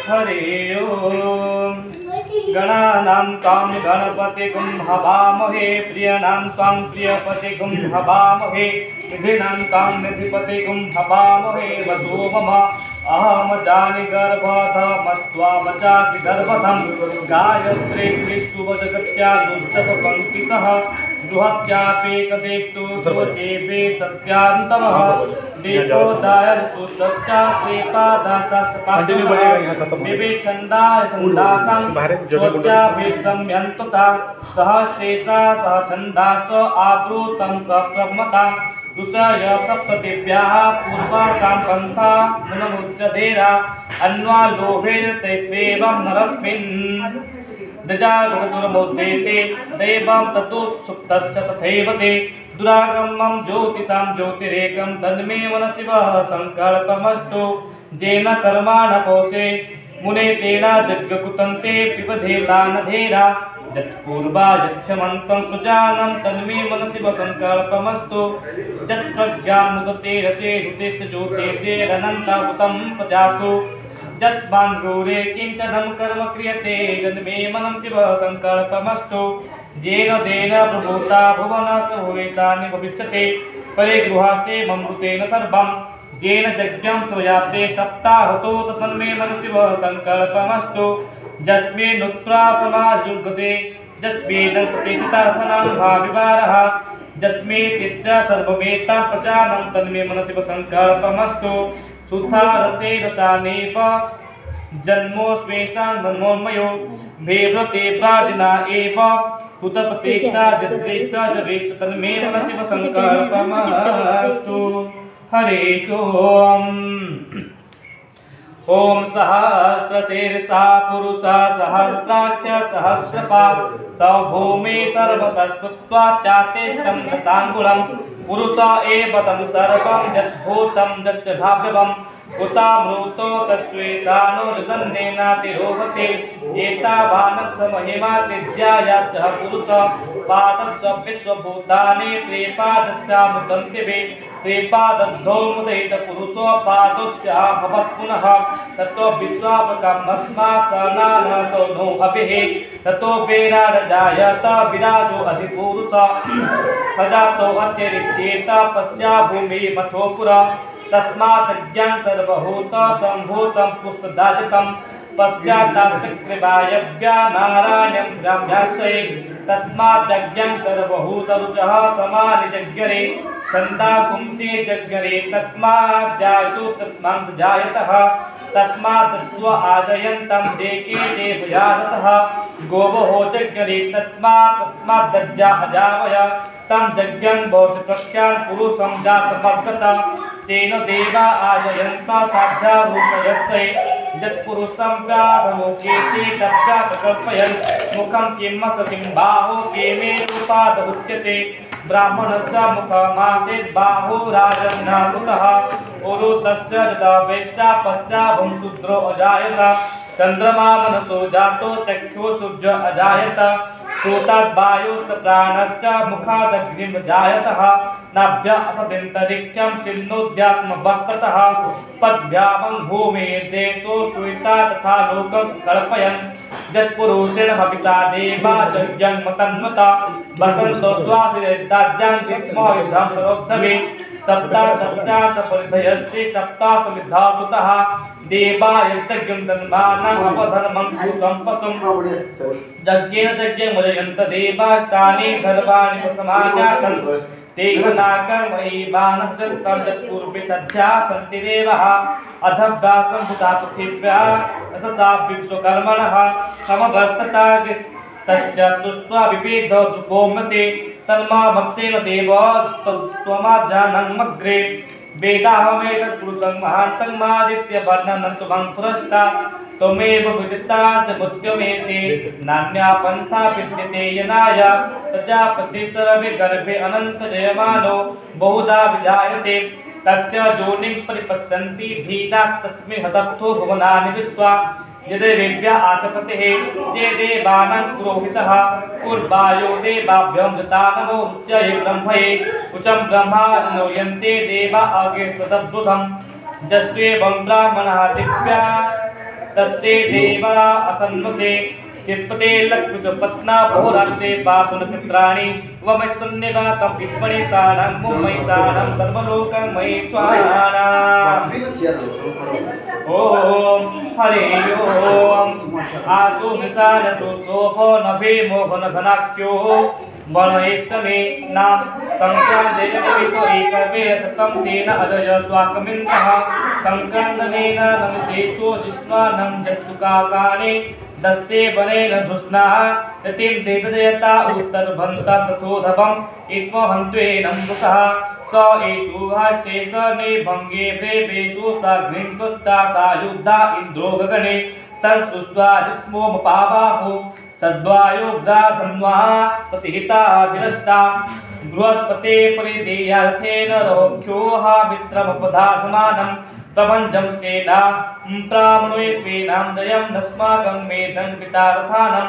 हरि ओम। गणानां त्वां गणपतिगुं हवामहे प्रियाणां त्वां प्रियपतिगुं हवामहे निधीनां त्वां निधिपतिगुं हवामहे वसो मम अहम जानि गर्भधमस्त्वा वचासि गर्भधं गायत्री त्रिष्टुवजगत्या दुर्जगपङ्क्तितः बृहत्यापेकदेष्टु स्वचेपे सत्यान्तमः देवो दायन्तु सत्या श्रीपादासास्पादः विवेचन्दाय सन्दासां स्वच्याभिसंयन्तुता सहस्रेषा सहछन्दास आवृतं सप्रमता दुषय सप्तदिव्याः पूर्वाकां पन्था नमुच्यधेरा अन्वा लोभेर्तेत्वेवं नरस्मिन् दजागुरुमुद्देते दैवं ततोत्सुप्तस्य तथैव ते दुरागमं ज्योतिषां ज्योतिरेकं तन्मे मनसिवः सङ्कल्पमस्तु येन कर्माण कोशे मुने सेना जग्गकुतन्ते पिबधे दानधेरा यत्पूर्वा यक्षमन्तं प्रजानं तन्मे मनसि वसङ्कल्पमस्तु यत्प्रज्ञामुदते रचे ऋतेश्च ज्योतिर्जेरनन्ताहुतं प्रजासु यस्मान् घोरे किञ्चनं कर्म क्रियते जन्मे मनसि वसङ्कल्पमस्तु येन तेन प्रभूता भुवनसुरेशानि भविष्यते परिगृहास्ते ममृतेन सर्वं येन यज्ञं त्वयाते सप्ताहतो तन्मे मनसि वसङ्कल्पमस्तु यस्मिन्नुत्रा समायुज्यते यस्मिन्नप्रतिष्ठितार्थनां भाविवारः यस्मिन्नित्य सर्वमेता प्रजानं तन्मे मनसि वसङ्कल्पमस्तु सुधारते रसानेव जन्मोऽस्मेषां धर्मोन्मयो भेव्रते प्राजिना एव हुतप्रतीक्षा जत्रेष्टा जवेष्ट तन्मे मनसि वसङ्कल्पमस्तु हरे ओम। ओम सहस्रशीर्षा पुरुषा सहस्राक्ष सहस्रपाद सौभूमि सर्वतस्तुत्वा चातेष्टं दशाङ्गुलं पुरुष एव तं सर्वं यद्भूतं यच्च भाव्यवम् उतामृतो तस्वेशानो जगन्नेनातिरोहते एतावानस्य महिमा तिज्याया सह पुरुष पादस्य विश्वभूतानि त्रिपादस्यामुदन्ति वे त्रिपादद्धो मुदयित पुरुषो पादस्य भवत् पुनः ततो विश्वापकमस्मासनानसो नो अभिः ततो विराजजायत विराजो अधिपुरुष सजातो अतिरिच्येत पश्या भूमि मथो पुरा तस्मात् ज्ञान सर्वभूत संभूतं पुस्तदाजितं पश्चात्कृवायव्या नारायणं ग्राम्याश्रये तस्मात् यज्ञं सर्वभूतरुचः समानिजज्ञरे छन्दा पुंसे जज्ञरे तस्मात् जायतु तस्मात् जायतः तस्मात् स्व आजयन्तं देके देवयानतः गोवहो जज्ञरे तस्मात् दज्जा अजावय तं यज्ञं भवति प्रख्यान् पुरुषं जातमर्गता तेन देवा आजयन्ता साध्या रूपयस्ते यत्पुरुषं व्याधमोकेते तद्व्याकल्पयन् मुखं किं बाहो केमे रूपाद उच्यते ब्राह्मणस्य मुखमासीत् बाहो राजन्नाकुतः उरु तस्य यदा वैश्या पश्चाभं शूद्रो अजायत चन्द्रमा मनसो जातो चक्षुः सूर्य अजायत श्रोताद् वायुश्च प्राणश्च मुखादग्निं जायतः नाभ्यामन्तरिक्षं सिन्नोऽध्यात्मवस्ततः पद्भ्यामं भूमिर्देशो श्वेता तथा लोकं कल्पयन् यत्पुरुषेण भविता देवा यज्ञं मतन्मता वसन्तो स्वासिदाज्ञं शिस्मो युद्धं सरोद्धवे सप्ताशस्यान्तपरिधयस्ते सप्तासमिद्धावृतः देवा यज्ञं तन्मानम् अपधर्मं सुसम्पसुं यज्ञेन यज्ञमजयन्त देवास्तानि धर्माणि प्रथमान्यासन् तेघनाकर्मैवानश्चत्तं यत्पूर्वे सद्या सन्ति देवः अधव्यासं भूता पृथिव्या रससा विश्वकर्मणः समवर्तता तस्य तुष्ट्वा विपेद गोमते तन्मा भक्तेन देव त्वमाजानन्मग्रे वेदाहमेतत्पुरुषं महान्तं मादित्यवर्णनं त्वं पुरस्तात् त्वमेव विदितात् बुद्ध्यमेते नान्या पन्था विद्यते यनाय प्रजापतिः गर्भे अनन्तजयमानो बहुधा विजायते तस्य योनिं परिपश्यन्ति धीता तस्मै हदर्थो भुवनानि विश्वा यदेवेभ्यः आतपतेः ते देवानां पुरोहितः पूर्वायो देवाभ्यं जतानवो उच्चये ब्रह्मये उचं ब्रह्मा नोयन्ते देवा अगे तदद्भुतम् जस्त्वेवं ब्राह्मणः दिव्या तस्ये देवा असन्वसे शिल्पते लक्ष्मीपत्ना बहुरास्ते पापुनपित्राणि वमैसन्निगातं विस्मणिसानं मुम्मैसानं सर्वलोकमयि स्वाहा ओम हरि ओम आसु मिसानतु शोभो नभे मोहन घनाख्यो वनैस्तमे नाम संक्रन्देयविसो एकवे सतं सेन अदय स्वाकमिन्तः संक्रन्दनेन नमसेषु जिष्मानं जत्सुकाकाने दस्ते बनेन धुष्णाः यतिं देवदयता उत्तरभन्ता तथोधवम् इस्म हन्त्वेनं वुषः स एषु भाष्टे स ने भङ्गे प्रेपेषु साग्निन्पुस्ता सायुद्धा इन्द्रो गगने संस्तुष्ट्वा जिस्मोमपाबाहु सद्वायोग्धा धन्वाः प्रतिहिता विरस्ता बृहस्पते परिदेयार्थेन रोख्योः मित्रमुपधाधमानं प्रपञ्चं स्तेना प्रामणुस्वेनां दयं नस्माकं मेदं पितारथानं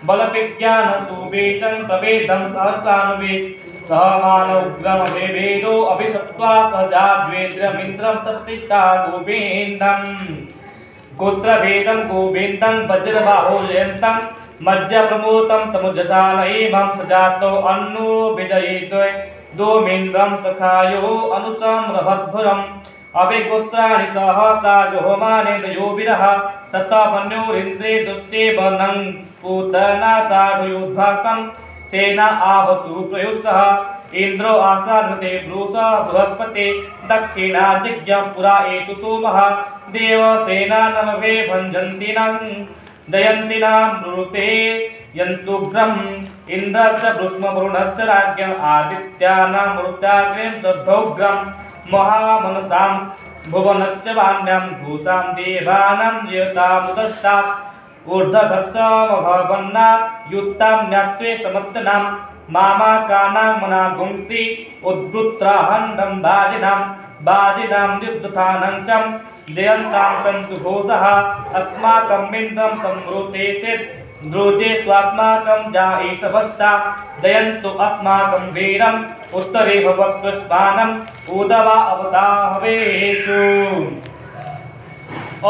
बलविज्ञानं सुवेदं प्रवेदं सहस्रानुवेद सहमानौग्रमवेदो अभिसत्त्वा सजाद्वेद्रमिन्द्रं तत्तिष्ठा गोविन्दं गोत्रभेदं गोविन्दं वज्रबाहो जयन्तं मज्जप्रमोतं तमुजसानैवं सजातो अन्नो विजयित्वे दोमिन्द्रं सखायो अनुसंरभद्भुरम् अभिगोत्राणि सहसा जोहमाने दयोभिरः तथा मन्योरिन्द्रे दुष्टेवनं पूतना साधुयोद्धाकं सेना आवतु प्रयुषः इंद्रो आसाधते ब्रूसः बृहस्पते दक्षिणाजिज्ञं पुरा एतु सोमः देवसेना नमवे भञ्जन्तिनां दयन्तिनां ब्रूते यन्तुग्रम् इन्द्रस्य भृष्मवरुणस्य राज्ञम् आदित्यानां मरुत्याग्रें श्रद्धोग्रम् महामनसां भुवनस्य वाण्यां भूषां देवानां जयतामुदष्टां ऊर्ध्वधर्षमभवन्ना युक्तां न्यात्वे समर्थनां मामाकानां मनागुंसि उद्वृत्राहन्दं बाजिनां युद्धथानं च जयन्तां सन्तुघोषः अस्माकं मिन्द्रं संवृते सेत् द्रोजे स्वात्माकं जायेशभस्ता जयन्तु अस्माकं वीरम् उत्तरे भवत्वस्मानम् उदवा अवताहवेषु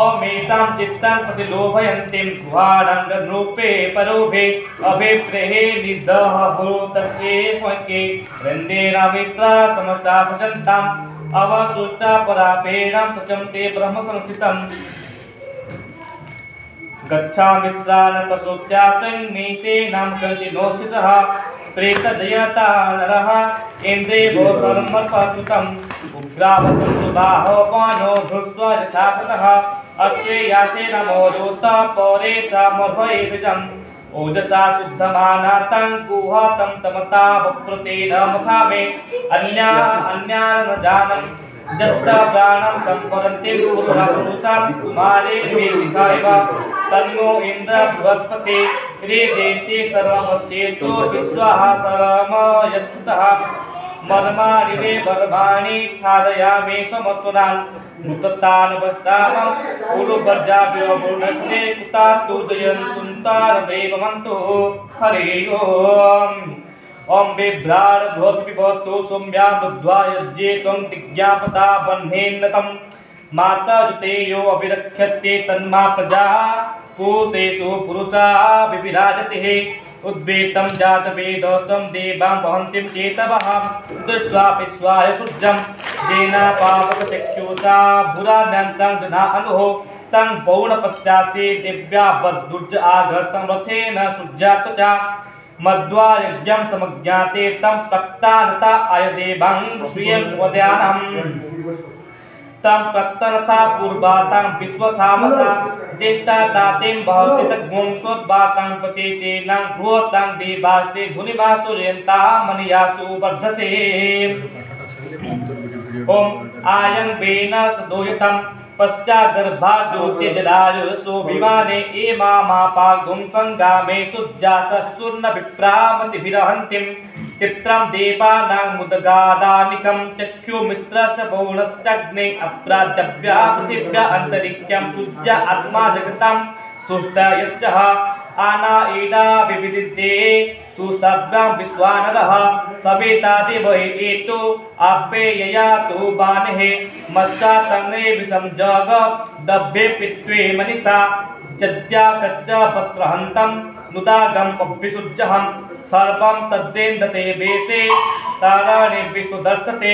ओमेषां चित्तं प्रतिलोभयन्तीं गुहानन्दरूपे परोभे अभिप्रेहे निदः भूतस्ये स्वके वृन्देनामित्रा समस्ता सजन्ताम् अवसुष्टा परापेणं सचं ते ब्रह्मसंस्थितम् गच्छामित्रानपसुत्यासन्मीशेनां कल्पिनोषितः प्रेतजयता नरः इन्द्रे भोसर्मर्पसुतम् उग्रावसन्तु बाहोपानो धृष्ट्वा यथापतः अश्वे यासे नमोदूत पौरे सामभये विजम् ओजसा शुद्धमानातं गुहातं समता वप्रतेन मुखामे अन्यान् न जानन् जत्ता प्राणं संपरन्ति पुरुषां कुमारे निवेदिकायव तन्नो इन्द्र बृहस्पति हृदेति सर्वमच्चेतो विश्वाः सर्वमयच्छुतः मर्माणि वर्माणि छादयामि समस्तुनान् मुक्तान् वस्तामं उलुपर्जाभ्यो पूर्णस्ते कुता तुदयन्तुन्तारदेवमन्तु हरि ओम् ओम बिभ्राण भवतु सौम्या बुद्ध्वा यज्ञे त्वं तिज्ञापता बह्नेन्नतं माता जुतेयो अभिरक्षते तन्मा प्रजा कोशेषु पुरुषा विविराजते उद्वेतं जातवेदोषं देवां वहन्तीं चेतवः दृष्ट्वा विश्वाय सुज्जं जेना पावकचक्षुषा भूरान्यन्तं जना अनुः तं पौर्णपश्चासे दिव्या वद्दुर्ज आगतं रथेन सुज्जात च मध्वा यज्ञं समज्ञाते तं प्रक्तानता आयदेवं श्रियं वद्यानं तं प्रक्तनता पूर्वातां विश्वथामसा ज्येष्ठा दातिं बहुसितग्मुं स्वद्वातां पतिचेनां भ्रुवतां देवास्ते धुनिवासुर्यन्ता मनियासु वर्धसे ओम आयं वेन सदोयसं पश्चाद्गर्भाज्योतिजलायुषोऽभिमाने एमामापागुं संगामे शुज्जासुर्न विप्रामतिभिरहन्तीं चित्रं देवानामुदगादानिकं चक्षुमित्रस्य पौर्णश्चग्ने अप्राजव्या पृथिव्या अन्तरिक्षं शुज्य आत्मा जगतां सुष्टा यश्च आना ईडा विविदिते सुसभ्यं विश्वानरः सविता देवै एतो आपे ययातो बाणहे मत्सा तन्ने विषम जग दभ्ये पित्वे मनीषा जद्या कच्चा पत्रहन्तं नुदागं पब्बिसुज्जहं सर्वं तद्देन्दते वेशे ताराणि विश्वदर्शते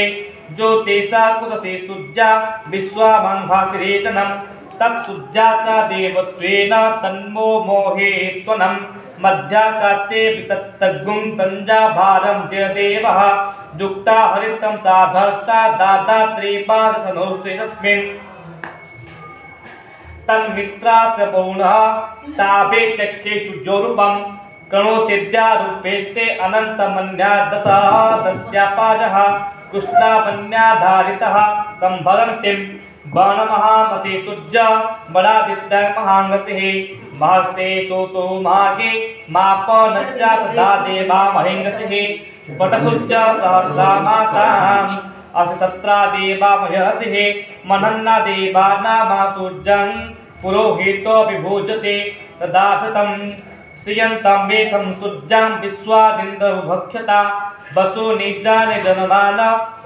ज्योतिषा कुतसे सुज्जा विश्वामंभासिरेतनं तत्सुज्जा सा देवत्वेन तन्मो मोहे त्वनं मध्याकाते वितत्तगुं संजाभारं जयदेवः युक्ता हरितं साधस्ता दादात्रेपादसनोस्ते तस्मिन् तन्मित्रास पौर्णः ताभे चक्षेषु जोरूपं कणोतिद्यारूपेस्ते अनन्तमन्या दशः सस्यापाजः कृष्णावन्याधारितः संभरन्तिं बाणमहामते सुज्जा बडादित्य महांगसिः महस्ते सोतो मागे मापनस्या तदा देवा महेंगसिः पटसुज्जा सहस्रामासाम् असत्रा देवा मयसिः मनन्ना देवा नामासुज्जं पुरोहितो विभोजते तदाभृतं श्रियन्तं वेथं सुज्जां विश्वादिन्द्रभक्षता वसु निजान जनमान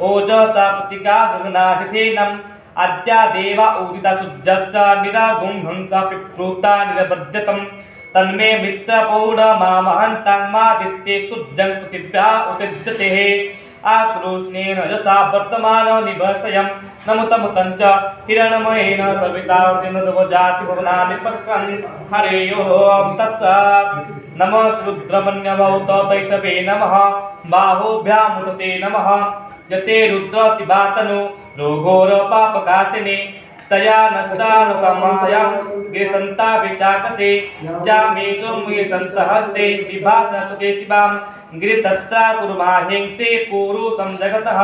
ओजसा प्रतिका गगनाधिथेनम् आद्या देवा उदिता सुज्जस्य निरागुंहंसा पिप्रूता निरबध्यतं तन्मे मित्रपौर्णमामहन्तं मादित्ये सुज्जं पृथिव्या उत्थिजते आक्रोशनेन यशा वर्तमान निवर्षयं नमतमुतं च हिरण्मयेन सविता दिनदवजाति भवनानि पश्यन् हरेयो तत्सत् नमः रुद्रमन्यवौत तैषवे नमः बाहुभ्यामुदते नमः यते रुद्र शिवातनु रोगोरपापकाशिने तया नष्टानुसमायं गिरिसन्ता विचाकसे जामेषु गिरिसन्तहस्ते विभासतुते शिवां गिरितत्रा कुर्माहिंसे पूरुषं जगतः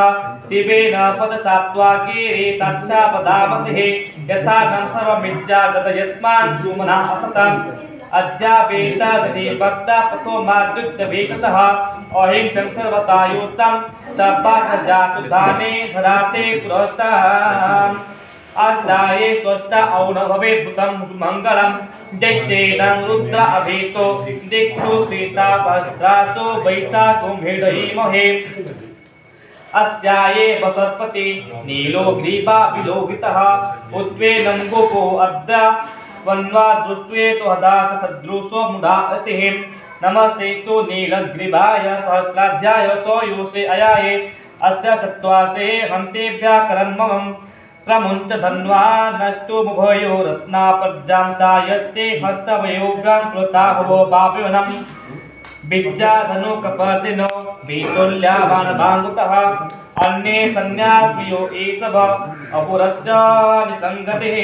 शिवेन पदसात्वा गिरे साक्षापदामसिः यथा नं सर्वमिज्जागत यस्मान् सुमना असताम् अद्यापेतादति भक्ता पतो माद्युक्तवेशतः अहिंसं सर्वसायुस्तं तपाकजातुधाने धराते पुरस्ताम् अस्ताये स्वस्था औनभवे भूतं मंगलम जैचेनं रुद्र अभीतो दिक्षु सीता भद्रासो वैशाखो भेदहीमहे अस्याये वसत्पति नीलो ग्रीवा विलोहितः उद्वेनं गोपो अद्रा वन्वा दृष्ट्वेतो हदात सदृशो मुदा अतिः नमस्तेस्तु नीलग्रीवाय सहस्राध्याय सोयुषे अयाये अस्य सत्वासे हन्तेभ्यः करन्ममम् प्रमुञ्च धन्वा नष्टो मुभयो रत्नापज्जां तायस्ते हस्तवयोगां कृता भवो पापिवनं विद्याधनुकपर्दिनो विशोल्यावानभाङ्गुतः अन्ये सन्न्यास्मियो एषव अपुरस्य निसङ्गतिः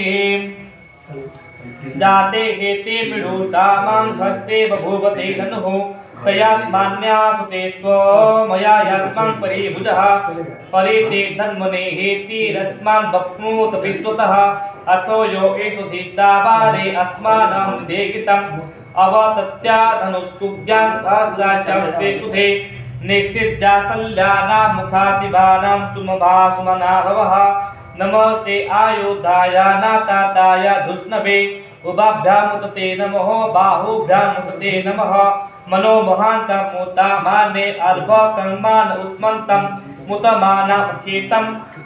जाते हेते पिडुतामां धस्ते बभूवते धनुः तयास्मान्यासुते स्वमया यात्मां परिभुजः परिते धन्वने हेति रस्मान् बप्नोत विश्वतः अथो यो एषु धीष्टावारे अस्मानां देगितम् अवसत्या धनुस्तुभ्यां सहस्राचां सुधे निश्चिज्जासल्यानां मुखा शिवानां सुमभासुमना भवः नमस्ते आयुधाया नाताताय धुष्णवे उभाभ्यामुतते नमः बाहुभ्यामुतते नमः मनो महान्तं मुतामाने अर्भकर्मान उस्मन्तं मुतमानामुखेतं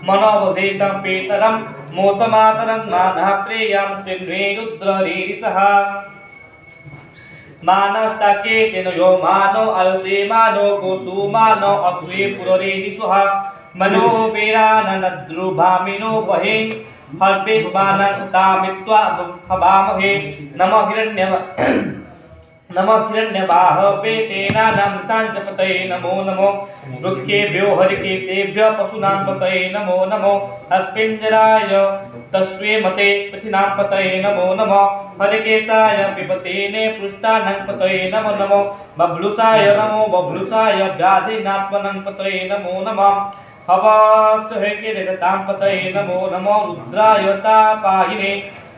मनोवधेतं पेतरं मोतमातरं मानः प्रेयं स्विन्वे रुद्ररीरिसः मानस्तके तेन यो मानो आयुषे मानो गोसु मानो अश्वे पुररेरिसुः मनो वीराननद्रुभामिनो बहे हर्पेश्वानसुतामित्वा भवामहे नमः हिरण्यवाहवे सेनानां सांचपतये नमो नमो वृक्षेभ्यो हरिकेशेभ्यः पशूनां पतये नमो नमो अस्मिञ्जराय तस्वे मते पथिनां पतये नमो नमः हरिकेशाय पिबतेने पृष्ठानां पतये नमो नमो बभ्लुषाय नमो बभ्लुषाय व्याधिनात्मनां पतये नमो नमः हवासुहेकिरतां पतये नमो नमो रुद्राय तापायिने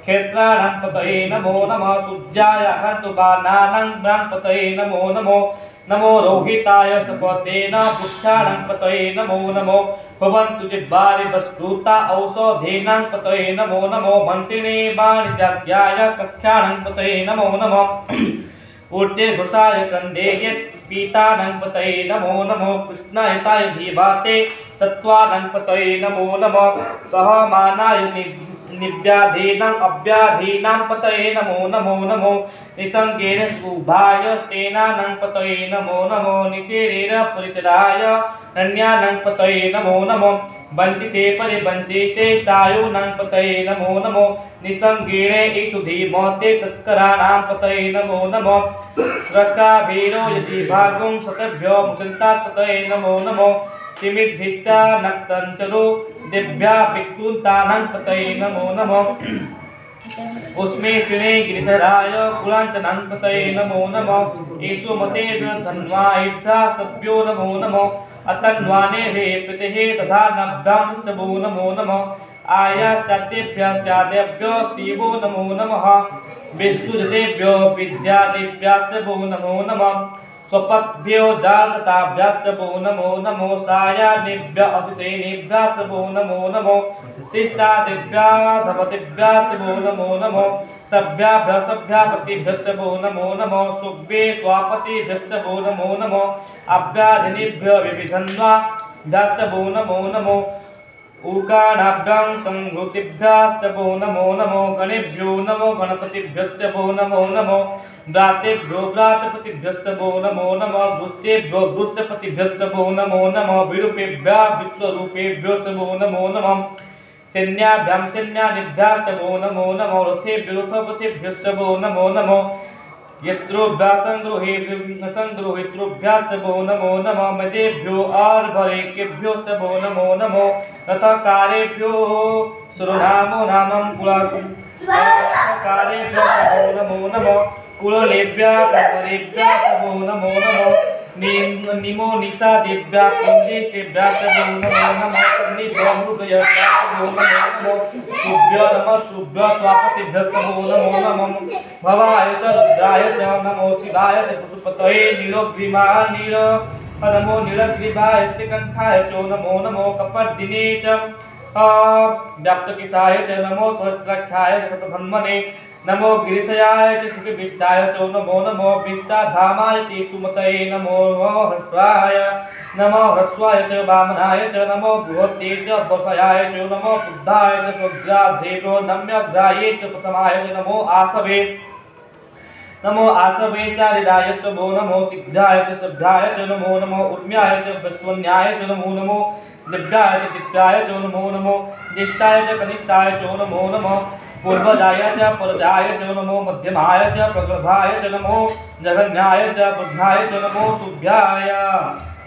क्षेत्राणां पतये नमो नमः सूर्याय हन्तुबाणानां पतये नमो नमो नमो रोहिताय सपतेन पुच्छाणां पतये नमो नमो भवन्तु जिह्वारि वस्कृता औषधेनां पतये नमो नमो मन्त्रिणे वाणिज्याय कक्षाणां पतये नमो नमः ऊर्जे घुसाय कंडे पीतानंपतये नमो नमो कृष्णायताय धीवाते तत्त्वानंपतये नमो नमो सहमानाय निव्याधीनां अव्याधीनां पतये नमो नमो नमो निसंगेन शुभाय तेनानं पतये नमो नमो निचेरेण परिचराय नन्यानं पतये नमो नमो वंचिते परिवंचिते तायुनं पतये नमो नमो निसंगेन ईशु धीमते तस्कराणां पतये नमो नमो श्रकाभीरो यदि भागुं सतभ्यो मुचन्तात् पतये नमो नमो तिमिद्भित्ता नक्तंचरो दिव्या भिक्खुतानां पतये नमो नमो उसमे श्रीने गिरिधराय कुलांचनां पतये नमो नमो येषु मते धन्वायिभ्यः सभ्यो नमो नमो अतन्वाने हे प्रतिहे तथा नभ्यां नमो नमो आयास्तेभ्यः स्यादेभ्यो शिवो नमो नमः विष्णुदेभ्यो विद्यादेभ्यः नमो नमः स्वपद्भ्यो जागताभ्यस्तभो नमो नमो सायानेभ्यः अतिथेनेभ्यस्तभो नमो नमो शिष्टादिभ्यस्तभो नमो नमो सभ्याभ्यः सभ्यापतिभ्यस्तभो नमो नमो शुभ्ये स्वापतिभ्यस्तभो नमो नमो अभ्याधिनेभ्यो विविधन्वाभ्यस्तभो नमो नमो ऊकानाभ्यां संहृतिभ्यस्तभो नमो नमो गणेभ्यो नमो गणपतिभ्यस्तभो नमो नमो दातेभ्यो व्रातपतिभ्यस्तभो नमो नमो गुस्तेभ्यो गुस्तपतिभ्यस्तभो नमो नमो विरूपेभ्यः विश्वरूपेभ्योस्तभो नमो नमः सैन्याभ्यां सैन्यादिभ्यस्तभो नमो नमो रथेभ्यो रथपतिभ्यस्तभो नमो नमो यत्रोभ्यासंद्रोहितृभ्यस्तभो नमो नमः मदेभ्यो आर्भरेकेभ्योस्तभो नमो नमो रथकारेभ्यो सुरनामो नामं कुलाकारेभ्यो नमो नमो कुललेभ्यः कपरेभ्यस्तभो नमो नमो निमो निषादेभ्यः कुञ्जेभ्यस्तभो नमो नमः सन्निभ्यो मृगयस्तभो नमो नमो शुभ्यो नमः शुभ्यो स्वापतिभ्यस्तभो नमो नमः भवाय च रुद्राय च नमो शिवाय च पशुपतये नीलोग्रीवाय नील नमो नीलग्रीवाय स्त्रीकण्ठाय च नमो नमो कपर्दिने च व्याप्तकिशाय च नमो सहस्राक्षाय च शतधन्वने नमो गिरिशयाय च शिखविष्टाय च नमो नमो विष्टाधामाय च सुमतये नमो ह्रस्वाय नमो ह्रस्वाय च वामनाय च नमो बृहत्ते च वसयाय च नमो बुद्धाय च स्वग्राधेभ्यो नम्यग्राये च प्रथमाय च नमो आसवे नमो आसवे चारिदाय च भो नमो सिद्धाय च सभ्याय च नमो नमो उर्म्याय च वस्वन्याय च नमो नमो दिव्याय च दिव्याय च नमो नमो ज्येष्ठाय च कनिष्ठाय च नमो नमो पूर्वजाय च परजाय च नमो मध्यमाय च प्रगल्भाय च नमो जगन्याय च बुद्धाय च नमो शुभ्याय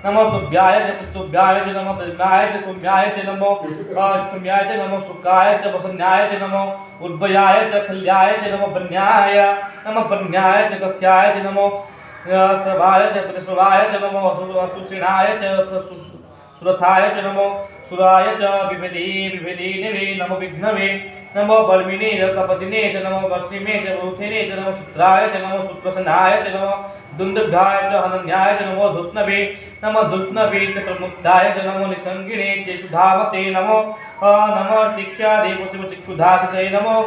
नमो शुभ्याय च शुभ्याय च नमो प्रज्ञाय च शुभ्याय च नमो शुभ्याय च नमो शुकाय च वसन्याय च नमो उद्भयाय च खल्याय च नमो बन्याय नमो बन्याय च कथ्याय च नमो सर्वाय च प्रतिश्रवाय च नमो सुषिणाय च सुरथाय च नमो सुराय च विभेदिनिवे नमो विघ्नवे नमो बल्मिने च कपदिने च नमो वर्षिमे च वृथेने च नमो चित्राय च नमो सुप्रसन्नाय च नमो दुन्दुभ्याय च हनन्याय च नमो धुष्णवे नमो धुष्णवे च प्रमुक्ताय च नमो निसंगिने च सुधावते नमो नमो शिक्षादेवशिवचिक्षुधाय नमो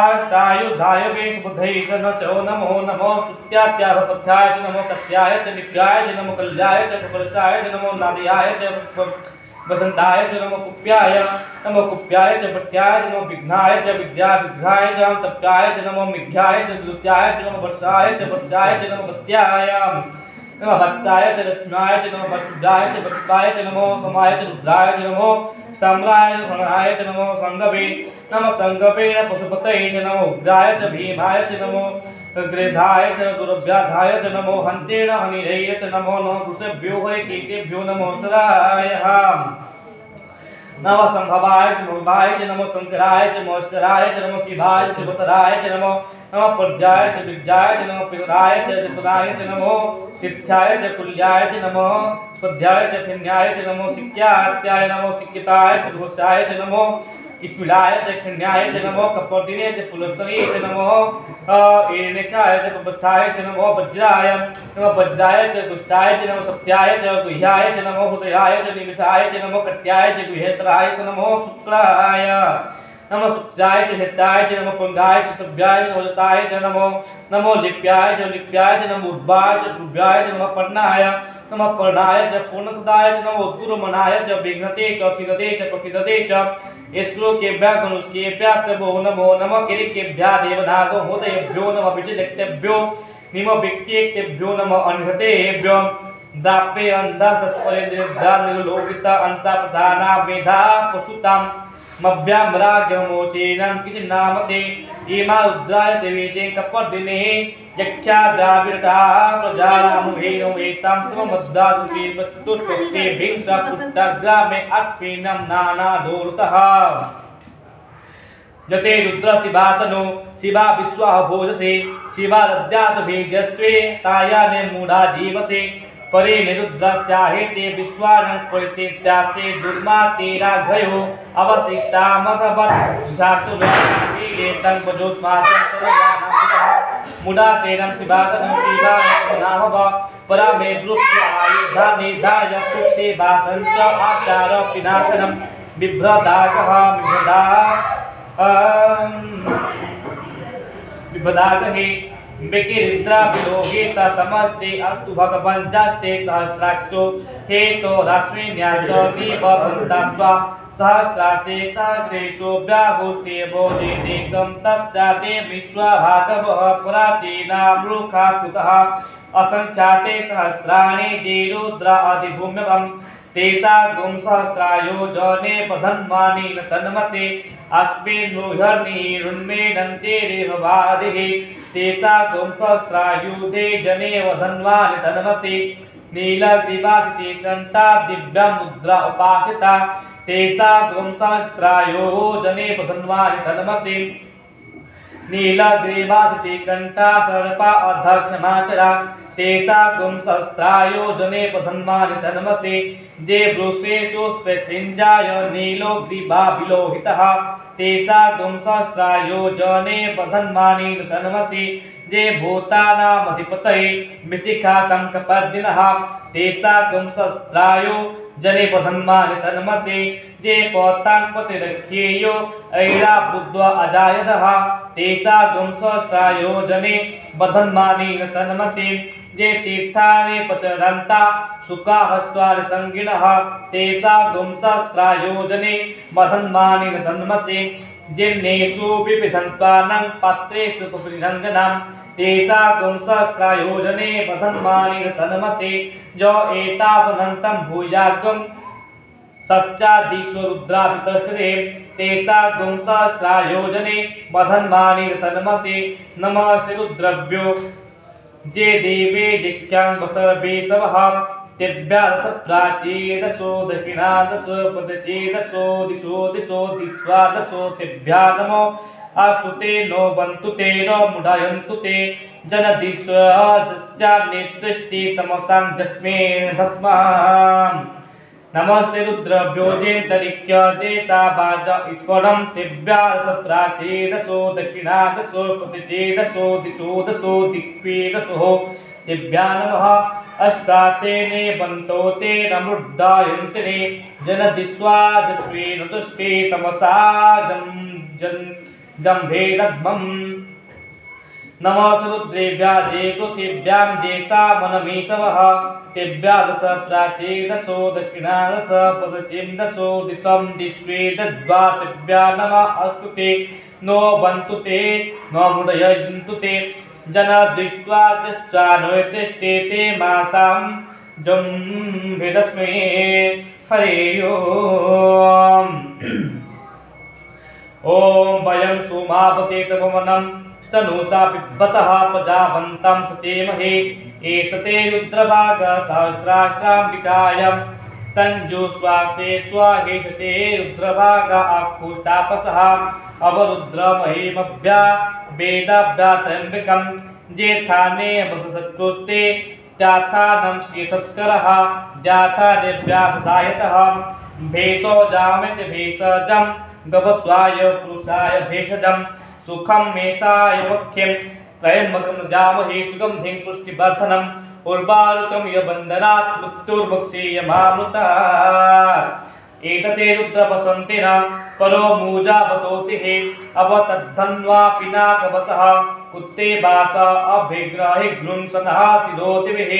अष्टायुधाय वेदबुद्धये च न च नमो नमो स्तुत्यात्याभपथ्याय च नमो कस्याय च नित्याय च नमो कल्याय च प्रपरसाय च नमो नादयाय च वसंताय च नमो कुप्याय च भट्याय च नमो विघ्नाय च विद्याविघ्नाय च तप्याय च नमो मिघ्याय च दुत्याय च नमो वर्षाय च नमो गत्याय नमो भक्ताय च रश्म्याय च नमो भट्टाय च भट्टाय च नमो समाय च रुद्राय च नमो सम्राय च गणाय च नमो संगवे नमो संगवे पशुपतये च नमो उग्राय च भीमाय च नमो गृधाय च दुर्व्याधाय च नमो हन्तेन हनिरये च नमो नमो कुशेभ्यो हरिकेशेभ्यो नमो उत्तराय नमो संभवाय च भवाय च नमो शंकराय च मोष्कराय च नमो शिवाय च शिवतराय च नमो पर्जाय च विद्याय च नमो पितराय च चतुराय च नमो सिद्ध्याय च कुल्याय च नमो स्वाध्याय च फिन्याय च नमो सिक्यात्याय नमो सिक्किताय च घोषाय च नमो स्मिलाय च खिन्याय च नमो कपर्दिने च पुलस्तरे च नमो एणिकाय च पबत्थाय च नमो वज्राय च दुष्टाय च नमो सत्याय च गुह्याय च नमो हृदयाय च निमिषाय च नमो कट्याय च गुहेतराय च नमो शुक्राय नमो शुक्राय च हिताय च नमो पुंगाय च सभ्याय च नमोजताय च नमो लिप्याय च नमो उद्भाय च शुभ्याय च नमो पर्णाय च पूर्णसदाय च नमो उत्तुरमनाय च विघ्नते च प्रसिद्धते च श्लोकेभ्यः धनुष्केभ्यः सबो नमो नमः किरीटेभ्यः देवनागो होदयेभ्यो नमः विजयक्तेभ्यो निमो विक्षेप्तेभ्यो नमः अनघतेभ्यो दाप्ये अंधस्परेन्द्रियभ्यः निर्लोभिता अंसा प्रधाना वेधा पशुतां मभ्यामरागमोचेनं किचिन्नामते इमा रुद्राय देवीते कपर्दिने यक्षा द्राविडता प्रजारामुहेनो एतां सममद्दातुके वस्तुष्पत्ते भिंसा पुट्टग्रामे अस्मिन्नं नानादोरुतः जते रुद्र शिवातनो शिवा विश्वाः भोजसे शिवा रद्यात भेजस्वे तायाने मूढ़ा जीवसे परे निरुद्रस्याहे ते विश्वानं परितेत्यासे दुर्मा तेरा गयो अवसिक्ता मगवत् धातु व्यापारे तं बजोस्मातं तरयानां मुडा तेनं शिवातनं शिवा नामव परा मे दृश्य आयुधा निधाय पुत्ते वासंच आचार पिनाकनं बिभ्रदाकः विभदागहे विकिरिद्रा विलोहिता समस्ते अस्तु भगवञ्जास्ते सहस्राक्षो हेतो रश्मिन्यासोऽपि भवन्तास्वा सहस्रासे सहस्रेषु व्याहुस्ते बोधिदेकं तस्याते विश्वभागवः प्राचीना मृखा कुतः असङ्ख्याते सहस्राणि देरुद्रा अधिभूम्यवम् तेसा गुं सहस्रायो जने पधन्वानि न तन्मसे अस्मिन्नुहर्निरुन्मेदन्ते रेहवादिः तेसा गुं सहस्रायुधे जने वधन्वानि तन्मसे नीलग्रीवासिते कन्ता दिव्या मुद्रा उपासिता तेसा गुं सहस्रायो जने पधन्वानि तन्मसे नीलग्रीवासिते कन्ता सर्पा अधर्षमाचरा तेसा गुं सहस्रायो जने पधन्वानि तन्मसे जे वृषेषु स्पृशिञ्जाय नीलो ग्रीवा विलोहितः तेसा गुं सहस्रायो जने पधन्वानि तन्मसि जे भूतानामधिपतये विशिखा शङ्खपर्दिनः तेसा गुं सहस्रायो जने पधन्वानि तन्मसि जे पौतान्पतिरख्येयो ऐराबुद्ध्वा अजायदः तेसा गुं सहस्रायो जने पधन्वानि तन्मसि जे तीर्थानि पचरन्ता सुखाहस्त्वानि संगिनः तेसा गुं सहस्रायो जने पधन्वानि तन्मसि जिन्नेषु विविधन्त्वानं पात्रेषु पुष्पिरञ्जनं तेसा गुं सहस्रायो जने पधन्वानि तन्मसि जो एतावनन्तं भूयागं षष्ठादिषु रुद्राभितस्ते तेसा गुं सहस्रायो जने पधन्वानि तन्मसि नमस्ते रुद्रभ्यो जे देवे जिख्यां वसर्वेशवः तेभ्यः प्राचीदशो दक्षिणादश पदचेदशो दिशो दिस्वादशो तेभ्यः नमो अस्तु ते नो बन्तु ते नो मुडायन्तु ते जनदिश्वादश्चान्नेतृष्टि तमसां जस्मे भस्माम् नमस्ते रुद्रभ्यो जेन्तरिक्य जेषा वाच ईश्वरं तेभ्यः प्राचीदशो दक्षिणादशो पदचेदशो दिशो दिक्वेदशो तेभ्यः नमः अष्टातेने बन्तो ते नमुड्डायन्ते जनदिस्वादस्वे नतुष्टे तमसा जम्भेदध्मम् नमः रुद्रेभ्यः जे पृथिव्यां जेषा मनमीशवः तेभ्यः दश प्राचीदशो दक्षिणादश पदचेन्दशो दिशं दिश्वेदद्वासेभ्यः नमः अस्तु ते नो बन्तु ते नो मुदयन्तु ते जनदृष्ट्वा दृष्ट्वा नोतिष्ठे ते मासां जम्भेदस्मै हरे ओम वयं सोमावते तमवनं स्तनूषा पिबतः प्रजावन्तं सचेमहे एषते रुद्रभागः सहस्राष्ट्राम्बिकायां तञ्जुष्वासे स्वाहेषते रुद्रभागः आक्षुष्टापसः अवरुद्रमहिमभ्या वेदाभ्या त्र्यम्बकं जेठाने वससत्कृते जाथानं शेषस्करः जाथादेभ्यः ससायतः भेषो जामस्य भेषजं गवस्वाय पुरुषाय भेषजं सुखं मेषाय मुख्यं त्रयम्बकं जामहे सुगन्धिं पुष्टिवर्धनम् उर्वारुकं यबन्धनात् मृत्युर्मुक्षीयमामृतात् एतते रुद्रवसन्तेन परो मूजावतोतिः अवतद्धन्वा पिनाकवसः कुत्ते वास अभिग्रहे गृंसतः सिदोतिभिः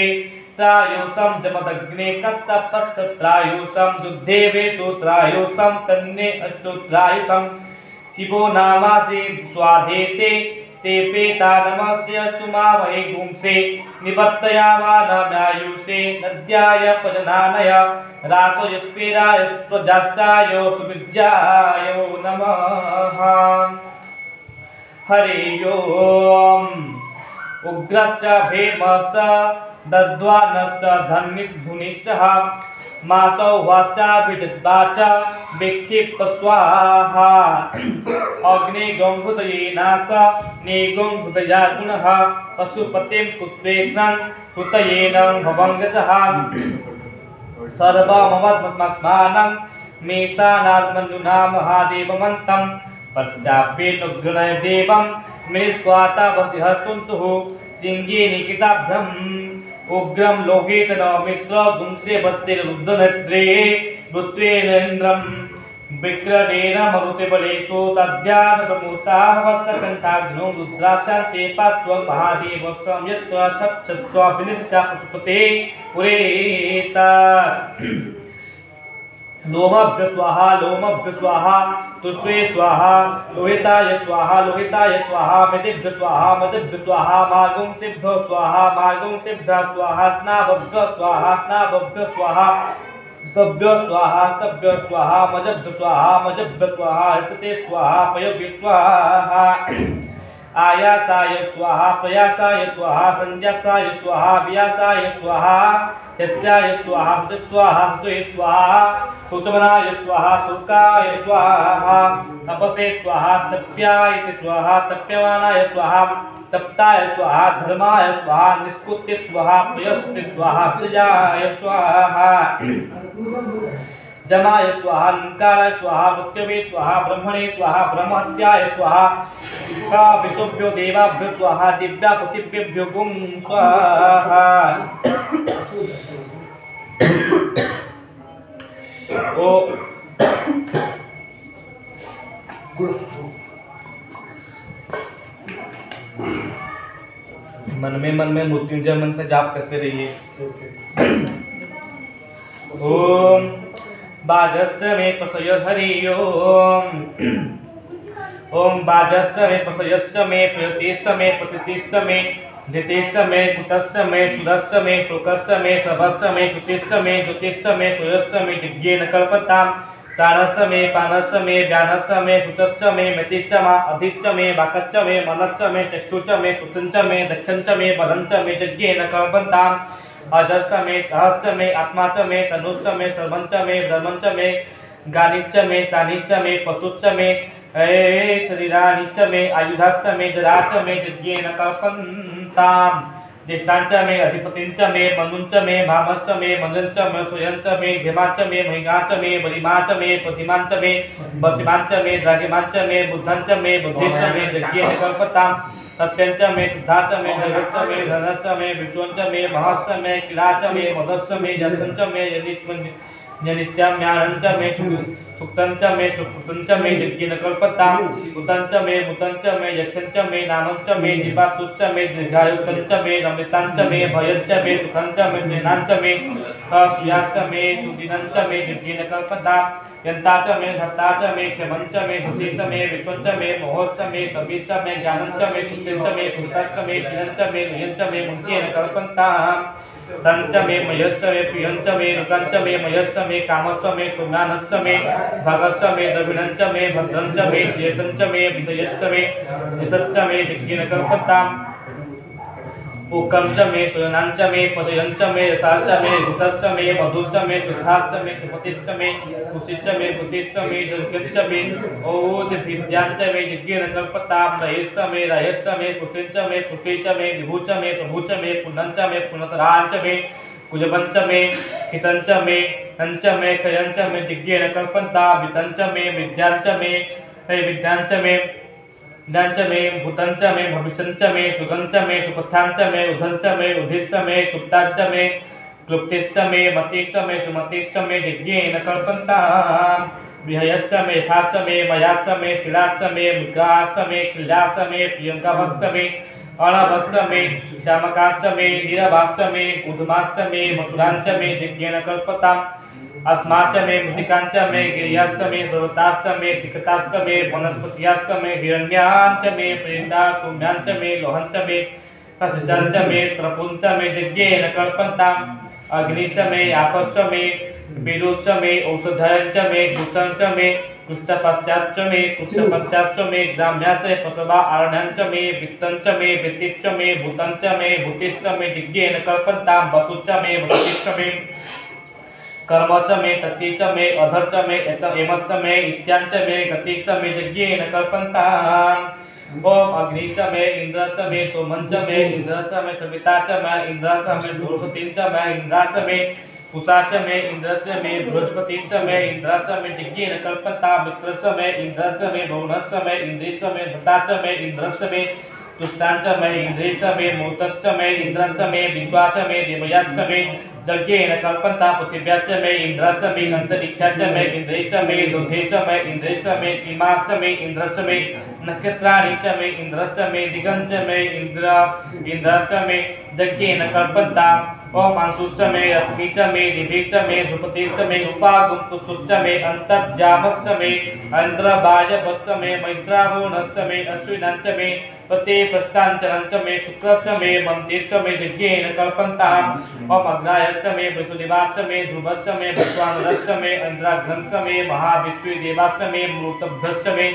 त्रायुषं जमदग्ने कत्तपस्तत्रायुषं दुग्धेवेषु त्रायुषं तन्ने अष्टुत्रायुषं शिवो नामासि स्वाधेते ते पेता नमस्ते अस्तुमावहे गुंसे निपत्तयामानायुषे नद्याय पजनानय रासो यस्पेराय स्वजाष्टाय सुविद्याय नमः। हरि ओम। उग्रश्च भीमश्च दद्वानश्च धन्विद्धुनिश्चः मासौवाश्चाभिजिद्वाच विक्षिप्त स्वाहा अग्निगोंहृदये नाश निगोंहृदया गुणः पशुपतिं पुत्रेण कृतयेन भवङ्गसः सर्वमवद्मस्मानं मेषानात्मनुना महादेवमन्तं पश्चाप्येनुग्रह देवं मृस्वातावसिहस्तुन्तुः सिंहे निकिताभ्रम् उग्रं लोहित मित्र गुंसे बत्तिरुद्रनेत्रे मृत्वेन्द्रं विक्रमेण मरुतिबलेषु सद्यान प्रमुताहवस्सकण्ठाग्नो रुद्राशान्ते पार्श्वं महादेवस्वं यत्र छत्स्वाभिनिष्ठा पशुपते पुरेता लोमभ्य स्वाहा तुष्टे स्वाहा लोहिताय स्वाहा मदिभ्य स्वाहा मार्गुंसिभ्यो स्वाहा स्नाभ्य स्वाहा स्तभ्य स्वाहा मजभ्य स्वाहा हितसे स्वाहा पयभ्य स्वाहा आयासाय स्वाहा प्रयासाय स्वाहा संज्ञासाय स्वाहा व्यासाय स्वाहा यस्याय स्वाहा स्वाहा सुषमनाय स्वाहा शुकाय स्वाहा तपसे स्वाहा तप्याय स्वाहा तप्यमानाय स्वाहा तप्ताय स्वाहा धर्माय स्वाहा निष्कुत्य स्वाहा प्रियस्ते स्वाहा प्रियाय स्वाहा जमाय स्वाहा लंकाराय स्वाहा मृत्युवे स्वाहा ब्रह्मणे स्वाहा ब्रह्महत्याय स्वाहा विशुभ्यो देवाभ्यो स्वाहा दिव्या पृथिव्येभ्यो गुं स्वाहा ओ मन में मृत्युंजय मंत्र जाप करते रहिए। ओम बाजस्य मे पसय हरि ओम। ओम बाजस्य मे पसयस्य मे प्रियतेश्च मे प्रतिष्ठ मे धितेश्च मे कुतश्च मे सुदश्च मे शोकश्च मे शभश्च मे श्रुतिश्च मे ज्योतिश्च मे सूर्यश्च मे दिव्येन कल्पतां प्राणश्च मे पानश्च मे व्यानश्च मे सुतश्च मे मतिश्च मा अधिश्च मे वाक्श्च मे मनश्च मे चक्षुश्च मे श्रुतिश्च मे दक्षञ्च मे बलञ्च मे यज्ञेन कल्पताम् अजश्च मे सहश्च मे आत्मा च मे तनुश्च मे सर्वञ्च मे ब्रह्मञ्च मे गानिश्च मे स्थानिश्च मे पशुश्च मे शरीराणि च मे आयुधाश्च मे जराश्च मे यज्ञेन कल्पन्ताम् ज्येष्ठाञ्च मे अधिपतिञ्च मे मनुञ्च मे भामश्च मे मनुञ्च मे स्वयञ्च मे धेमाञ्च मे महिगाञ्च मे बलिमाञ्च मे प्रतिमाञ्च मे बसिमाञ्च मे द्राघिमाञ्च मे बुद्धञ्च मे बुद्धिश्च मे यज्ञेन कल्पताम् सत्यञ्च मे शुद्धाच्च मे जगच्च मे धनश्च मे विश्वञ्च मे महश्च मे शिलाच्च मे मदश्च मे जन्तञ्च मे जनिष्याम्यानञ्च मे सुक्तञ्च मे सुकृतञ्च मे यज्ञेन कल्पताम् उतञ्च मे मुतञ्च मे यक्षञ्च मे नामञ्च मे जीवातुश्च मे दीर्घायुषञ्च मे रमिताञ्च मे भयञ्च मे सुखञ्च मे जैनाञ्च मे श्रियाश्च मे सुदिनञ्च मे यज्ञेन कल्पताम् यन्ताच मे धत्ताच मे क्षमञ्च मे धुतिश्च मे विश्वञ्च मे मोहश्च मे कविश्च मे ज्ञानञ्च मे शुद्धिश्च मे सुतश्च मे क्षीणञ्च मे नयञ्च मे मुञ्चेन कल्पन्ताम् संच मे मयश्च मे प्रियञ्च मे रुकञ्च मे मयश्च मे कामश्च मे सुज्ञानश्च मे भगश्च मे द्रविणञ्च मे भद्रञ्च मे श्रेयसञ्च मे विषयश्च मे यशश्च मे यज्ञेन कल्पताम् ऊकञ्च मे सुजनाञ्च मे पदयञ्च मे यशाश्च मे घुसश्च मे मधुश्च मे शुद्धाश्च मे सुपतिश्च मे कुशिश्च मे बुद्धिश्च मे जगश्च मे ओदभिद्याश्च मे यज्ञेन कल्पताम् रयश्च मे रयश्च मे पुत्रिश्च मे पुत्रीश्च मे विभुश्च मे प्रभुश्च मे पुण्यञ्च मे पुण्यतराञ्च मे कुजवञ्च मे हितञ्च मे नञ्च मे क्षयञ्च मे यज्ञेन कल्पताम् वितञ्च मे विद्याञ्च मे विद्याञ्च मे दांच मे भूतंच मे भविष्यंच मे सुगंच मे सुपथांच मे उधंच मे उधिश्च मे कुप्तांच मे क्लुप्तिश्च मे मतिश्च मे सुमतिश्च मे यज्ञेन कल्पन्ताम् विहयश्च मे यथाश्च मे मयाश्च मे तिलाश्च मे मृगाश्च मे किल्याश्च मे प्रियङ्कवश्च मे अणवश्च मे श्यामकाश्च मे नीरवाश्च मे उद्माश्च मे मसुराश्च मे यज्ञेन कल्पताम् अस्माच्च मे मृत्तिकाश्च मे गिर्याश्च मे पर्वताश्च मे शिखताश्च मे वनस्पत्याश्च मे हिरण्याश्च मे प्रेताः सौम्याश्च मे लोहञ्च मे कस्यश्च मे त्रपुञ्च मे यज्ञेन कल्पन्ताम् अग्निश्च मे आपश्च मे विदुश्च मे औषधयश्च मे कुशञ्च मे कुष्ठपश्चाच्च मे कुष्ठपश्चाच्च मे ग्राम्याश्च पशवा आरण्यञ्च मे वित्तञ्च मे वित्तिश्च मे भूतञ्च मे भूतिश्च मे यज्ञेन कल्पन्ताम् वसुश्च मे वसुश्च मे कर्मच मे सतीच मे अधर्च मे एमच मे इत्यांच मे गतिच मे यज्ञेन कल्पन्ताम् ओम अग्निच मे इंद्रच मे सोमंच मे इंद्रच मे सविताच मे इंद्रच मे बृहस्पतिच मे इंद्राच मे पुषाच मे इंद्रच मे बृहस्पतिच मे इंद्रच मे यज्ञेन कल्पन्ताम् मित्रच मे इंद्रच मे वरुणच मे इंद्रिच मे भताच मे इंद्रच मे तुष्टांच मे इंद्रिच मे मूतश्च मे इंद्रच मे विश्वाच मे देवयाश्च मे यज्ञेन कल्पन्ताम् पृथिव्याच मे इंद्रच मे अंतरिक्षाच मे इंद्रिच मे लोधेच मे इंद्रिच मे सीमाश्च मे इंद्रच मे नक्षत्राणि च मे इंद्रच मे दिगंच मे इंद्रच मे यज्ञेन कल्पन्ताम् ओम अंशुश्च मे रश्मिश्च मे दिभिश्च मे ध्रुपतिश्च मे उपागुंतुश्च मे अंतर्जामश्च मे अंध्रवायवश्च मे मैत्रावोणश्च मे अश्विनश्च मे पते प्रस्थांचरञ्च मे शुक्रश्च मे मन्तिश्च मे यज्ञेन कल्पन्ताम् ओम अग्नायश्च मे वसुदेवाश्च मे ध्रुवश्च मे विश्वानरश्च मे इंद्राग्रंश्च मे महाविष्णुदेवाश्च मे मृतभ्यश्च मे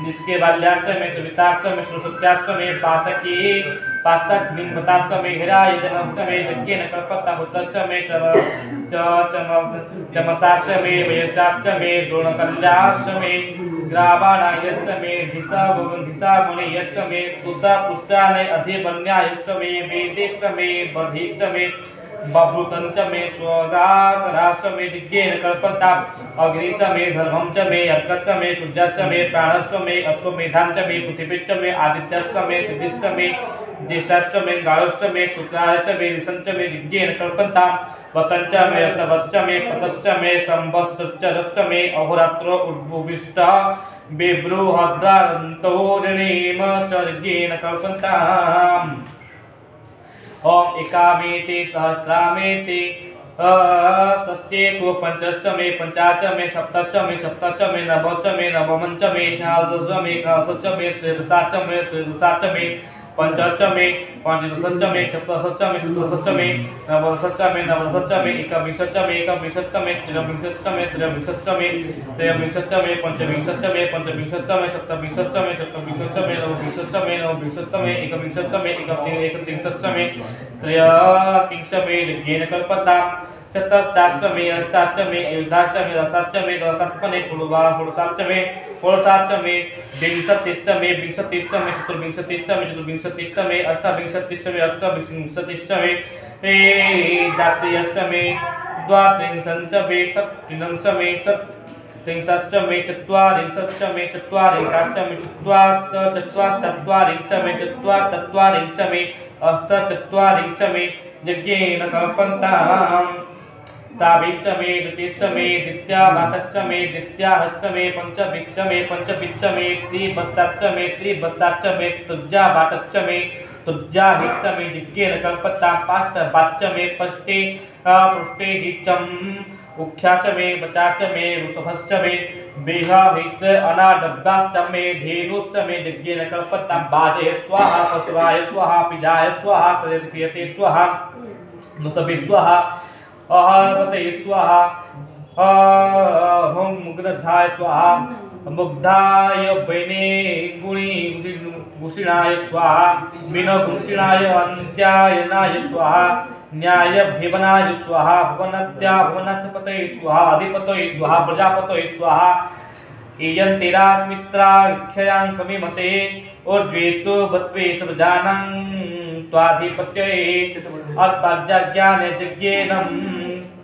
निष्केबाल्याश्च मे सविताश्च मे सरस्वत्याश्च मे पातकलिंगताश्च मे हिरायजनश्च मे यज्ञेन कल्पन्ताम् उतश्च मे चमसाश्च मे वयसाश्च मे द्रोणकल्याश्च मे ग्रावाणायश्च मे धिसामुनेयश्च मे पुष्टाने अधिवन्यायश्च मे वेदेश्च मे बधिश्च मे बभूतञ्च मे स्वगाकराश्च मे यज्ञेन कल्पन्ताम् अग्निश्च मे धर्मञ्च मे अर्कश्च मे सूर्यश्च मे प्राणश्च मे अश्वमेधाञ्च मे पृथिवीश्च मे आदित्यश्च मे तिथिश्च मे देशश्च मे गाळश्च मे शुक्राश्च मे ऋषञ्च मे यज्ञेन कल्पन्ताम् वतञ्च मे रतवश्च मे पतश्च मे संवत्सरश्च मे अहोरात्रो उद्भुविष्टः बिभ्रूहद्रान्तोरणीम च यज्ञेन कल्पन्ताम् ओम एकामेति सहस्रामेति षष्ठेको पंचश्च मे पंचाच मे सप्तच मे सप्तच मे नवच मे नवमञ्च मे एकादश मे एकादशच मे त्रयोदशाच मे त्रयोदशाच मे पंचच मे पंचदशच मे सप्तदशच मे सप्तदशच मे नवदशच मे नवदशच मे एकविंशच मे एकविंशच मे त्रयोविंशच मे त्रयोविंशच मे त्रयोविंशच मे पंचविंशच मे पंचविंशच मे सप्तविंशच मे सप्तविंशच मे नवविंशच मे नवविंशच मे एकविंशच मे एकत्रिंशच मे त्रयोत्रिंश मे यज्ञेन कल्पन्ताम् चतुष्टाश्च मे अष्टाश्च मे अयुधाश्च मे दशाश्च मे दशाश्च मे षोडशाश्च मे षोडशाश्च मे विंशतिश्च मे विंशतिश्च मे चतुर्विंशतिश्च मे चतुर्विंशतिश्च मे अष्टाविंशतिश्च मे अष्टाविंशतिश्च मे द्वात्रिंशश्च मे द्वात्रिंशश्च मे षट्त्रिंशश्च मे षट्त्रिंशश्च मे चत्वारिंशश्च मे चत्वारिंशाश्च मे चत्वारिंश मे चत्वारिंश मे अष्टचत्वारिंश मे यज्ञेन कल्पन्ताम् ताभिश्च मे द्वितीश्च मे द्वितीयावातश्च मे द्वितीयाहश्च मे पंचभिश्च मे पंचभिश्च मे त्रिवत्साच्च मे त्रिवत्साच्च मे तुज्यावातश्च मे तुज्याभिश्च मे यज्ञेन कल्पन्ताम् पाष्टभाच्च मे पष्टे पृष्टे हिच्चम् उख्याच मे वचाच मे वृषभश्च मे बेहाहित अनाडब्बाश्च मे धेनुश्च मे यज्ञेन कल्पन्ताम् बाजे स्वाहा पशवाय स्वाहा पिजाय स्वाहा क्रियते स्वाहा मुसभे स्वाहा अहर्वते स्वाहा अहं मुग्धाय स्वाहा मुग्धाय वैने गुणी गुषिणाय स्वाहा मीनगुषिणाय अन्त्यायनाय स्वाहा न्याय भिवनाय स्वाहा भुवनत्या भुवनस्पतये स्वाहा अधिपतये स्वाहा प्रजापतये स्वाहा इयन्तिरास्मित्राख्यां समिमते उद्वेतो वत्वे सबजानं स्वाधिपत्यये अर्थाज्ञान यज्ञेनं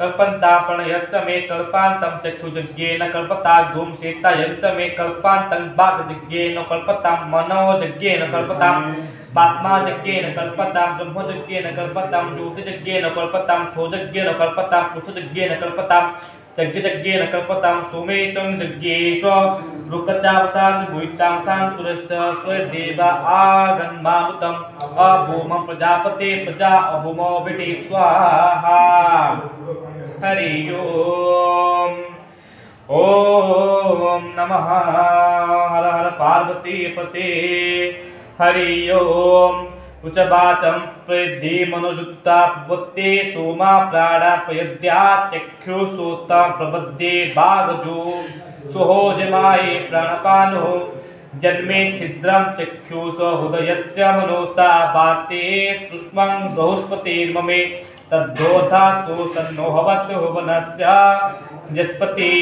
कल्पन्ता प्रणयस्य मे कल्पान्तं चक्षुजज्ञेन कल्पता धूमसेतायस्य मे कल्पान्तं वाग्यज्ञेन कल्पतां मनोजज्ञेन कल्पतां पात्माजज्ञेन कल्पतां ब्रह्मजज्ञेन कल्पतां ज्योतिजज्ञेन कल्पतां सोजज्ञेन कल्पतां पुष्पजज्ञेन कल्पतां यज्ञेन कल्पतां सोमेतं यज्ञेश्व रुकचावसान् भूयितां तां तुरश्च स्वदेवा आगन्मामुतम् अभूमं प्रजापते प्रजा अभूमो विधि स्वाहा। हरि ओम ओम नमः हर हर पार्वती पते। हरि ओम उचवाचं प्रद्धि मनोजुक्ता प्रवत्ते सोमा प्राणा प्रयद्या चक्षुषोता प्रबद्धे बागजो सुहोजमाये प्राणपानो जन्मे छिद्रं चक्षुष हृदयस्य मनोसा वाते तुष्मं बृहस्पतिर्ममे तद्धोधा तु सन्नो भवतु भुवनस्य जस्पति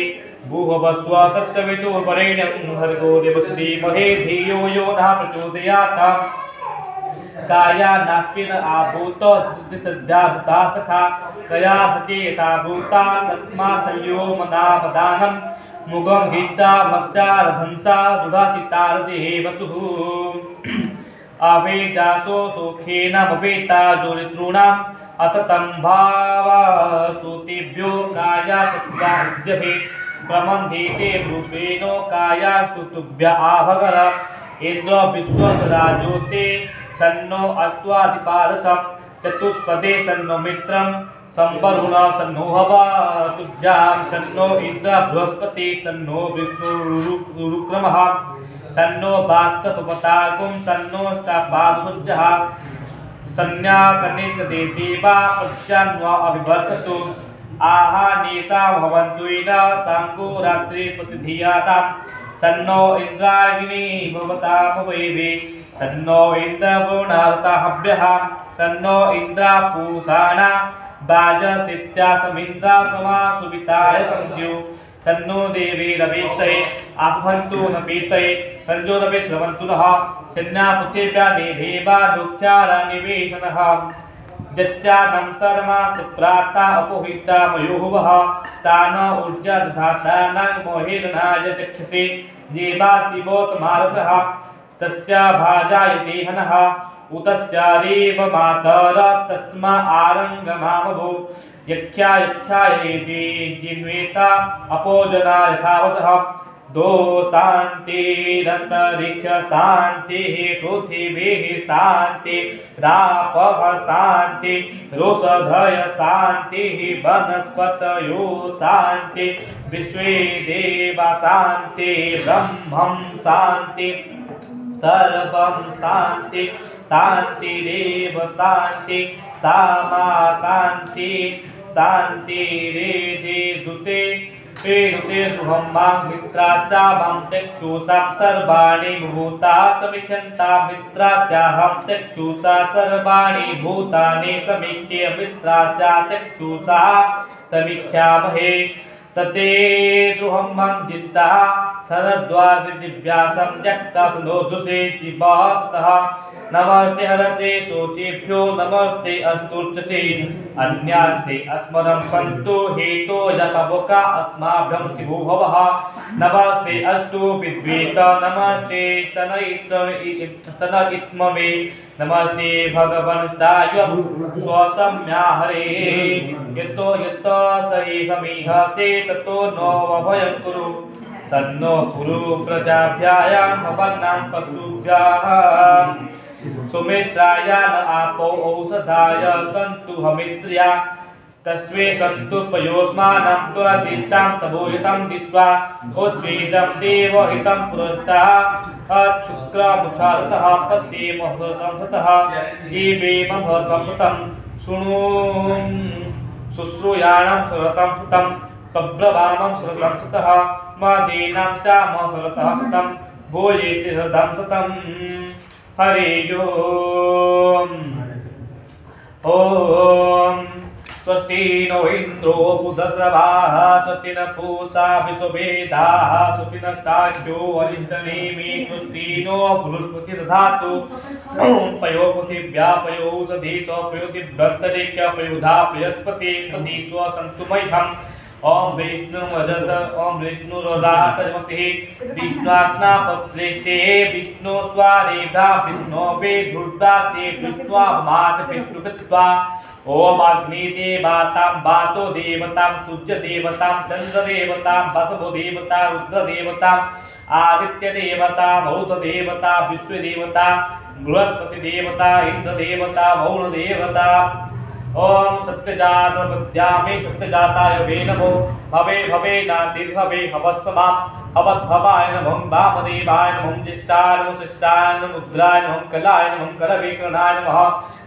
भूभवस्व तस्य विदुर्वरेण्यं भर्गो देवस्य धीमहि धियो यो नः प्रचोदयात्। काया नास्तिन आभूत बुद्धितद्याभूता सखा कया सचेता भूता तस्मा संयो मदामदानं मुगं गीता मत्स्यारभंसा दुराचितारते वसुः अवेजासो सुखेन भवेता जोरितॄणाम् अततं भावासुतेभ्यो काया तद्याद्यभि प्रमन्दिते भूषेणो काया स्तुतुभ्य आभगर इन्द्र विश्वराजोते सन्नो अस्त्वादिपादशं चतुष्पदे सन्नो मित्रं संवरुण सन्नो हवतुभ्यां सन्नो इन्द्र बृहस्पति सन्नो विष्णुरुक्रमः सन्नो वाक्तपताकुं सन्नो स्तापादसुज्जः संज्ञाकनिकदेवा पश्चान्वा अभिवर्षतु आहा निशा भवन्तुइन सांगो रात्रि प्रतिधियातां सन्नो इंद्राग्नि भवतामवैवे सन्नो इन्द्रवरुणार्ताहभ्यः सन्नो इन्द्रापूषाणा वाजसित्यासमिन्द्रा समासुविताय संज्ञो सन्नो देवी रवीतये आह्वन्तु न पीतये संजोदपि श्रवन्तु नः सन्न्यापृथिव्या निभेवा दुःख्यारनिवेशनः जच्चानं शर्मा सुप्राता अपोहिता मयोहुवः तान ऊर्जाधातानां मोहिरनाय चक्षसे देवा शिवोत्मारतः तस्या भाजायते हनः उतस्यारेव मातर तस्मा आरङ्गमामभो यख्यायेति जिन्वेता अपोजना यथावतः दो शान्तिरन्तरिक्ष शान्तिः पृथिवीः शान्तिः रापः शान्तिः रोषधय शान्तिः वनस्पतयो शान्तिः विश्वे देवा शान्तिः ब्रह्मं शान्तिः सर्वं शान्तिः शान्तिरेव शान्तिः सामा शान्तिः शान्तिरेधे दुते पेरुते दुहं मां मित्रास्याहं चक्षुषां सर्वाणि भूता समीक्षन्ता मित्रास्याहं चक्षुषा सर्वाणि भूतानि समीक्ष्य मित्रास्या चक्षुषा समीक्षामहे तते दुहं मां चित्ता सनद्वासि दिव्यासं जक्तासनोदुषे चिवास्तः नमस्ते हरसे शोचेभ्यो नमस्ते अस्तुर्चसे अन्यास्ते अस्मरं सन्तु हेतो यतवका अस्माभ्यं शिवो भवः नमस्ते अस्तु विद्वेत नमस्ते स्तनइत्ममे नमस्ते भगवन्स्ताय स्वसम्या हरे यतो यतो सहि समीहसे ततो नो वभयं कुरु सन्नो कुरु प्रजाभ्यां भवन्नां पशुभ्यः सुमित्राय न आपो औषधाय सन्तु हमित्र्या तस्वे सन्तु पयोस्मानं त्वदिष्टां तभूयितं दिश्वा उद्वीदं देवहितं पुरस्ता शुक्रमुच्छारतः पश्येमहृतं सतः जीवेमहृतं सुतं शृणु शुश्रूयाणं सुरतं सुतं पब्रवामं सुरतं सुतः मदीनां श्यामः सुरतः सुतं भूयेषि हृदं सुतं हरि ओम ओम स्वस्ति नो इंद्रो बुधश्रवाः स्वस्ति न पूषा विश्ववेदाः स्वस्ति नस्ताक्षो अरिष्टनेमि स्वस्ति नो बृहस्पति दधातु पयो पृथिव्या पयो औषधि स्वपयोदिभ्यन्तरिक्य पयोधा बृहस्पति पति स्वसन्तुमह्यम् ओम विष्णुरोदातमसि विष्णुआत्मापत्रेष्टे विष्णु स्वारेभ्या विष्णवे धूर्दासे विष्णुमास विष्णुकृत्वा ओम अग्निदेवतां वातो देवतां सूर्य देवतां चंद्र देवतां वसवो देवता रुद्र देवतां आदित्य देवता मरुत देवता विश्व देवता बृहस्पति देवता इंद्र देवता वरुण देवता ओम सत्यजात विद्यामे सत्यजाताय वे नमो भवे भवे नातिर्भवे हवस्समां हवद्भवाय नमः वामदेवाय नमः ज्येष्ठाय नमः शिष्टाय नमः रुद्राय नमः कलाय नमः करविकरणाय नमः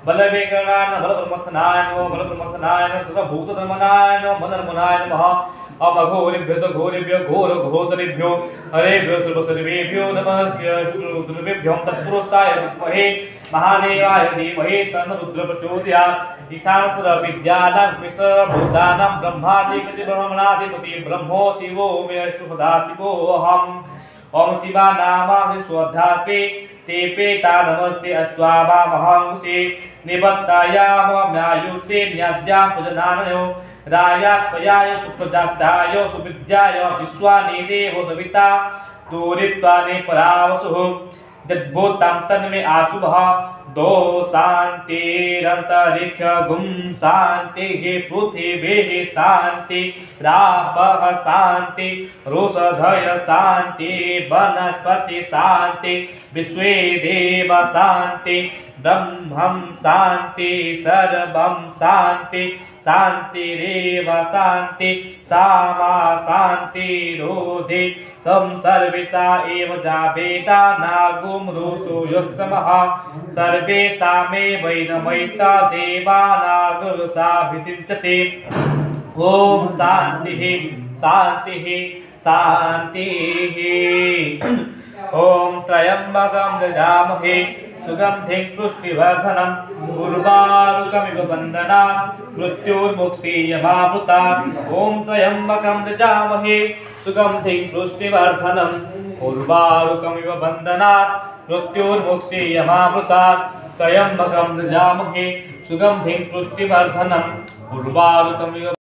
बलविकरणाय नमः बलप्रमथनाय नमः बलप्रमथनाय नमः सर्वभूतधर्मनाय नमः मनर्मनाय नमः अमघोरेभ्यो घोरेभ्यो घोरघोतरेभ्यो हरेभ्यो सर्वसर्वेभ्यो नमस्ते रुद्रभ्यो तत्पुरुषाय विद्महे महादेवाय धीमहि तन्नो रुद्रः प्रचोदयात् ईशानसर्वविद्यानां सर्वभूतानां ब्रह्माधिपति ब्रह्मणाधिपति ब्रह्मो शिवो मे सदाशिवोऽहम् ओम शिवानामानि स्वधाते ते पेता नमस्ते अस्त्वावामहंसि निबत्तायामम्यायुषे न्याद्यां प्रजनानयो रायास्पयाय सुप्रजास्ताय सुविद्याय विश्वानि देवो सविता दूरित्वानि परावसुः यद्भूतं तन्मे आशुभः दो शान्तिरन्तरिक्ष गुं शान्तिः पृथिवीः शान्ति रापः शान्ति रोषधय शान्ति वनस्पति शान्ति विश्वे देव शान्ति ब्रह्मं शान्ति सर्वं शान्ति शान्तिरेव शान्ति सामा शान्तिरोधि सर्वेषा एव जावेदा नागुमृषो यस्समः सर्वेषामेवैनमैता देवानागुरुषाभिषिञ्चते ओम शान्तिः शान्तिः शान्तिः ओम त्र्यम्बकं यजामहे सुगन्धिं पुष्टिवर्धनम् उर्वारुकमिव बन्धनात् मृत्युर्मुक्षीयमामृतात् ओम त्र्यम्बकं यजामहे सुगन्धिं पुष्टिवर्धनम् उर्वारुकमिव बन्धनात् मृत्युर्मुक्षीयमामृतात् त्र्यम्बकं यजामहे सुगन्धिं पुष्टिवर्धनम् उर्वारुकमिव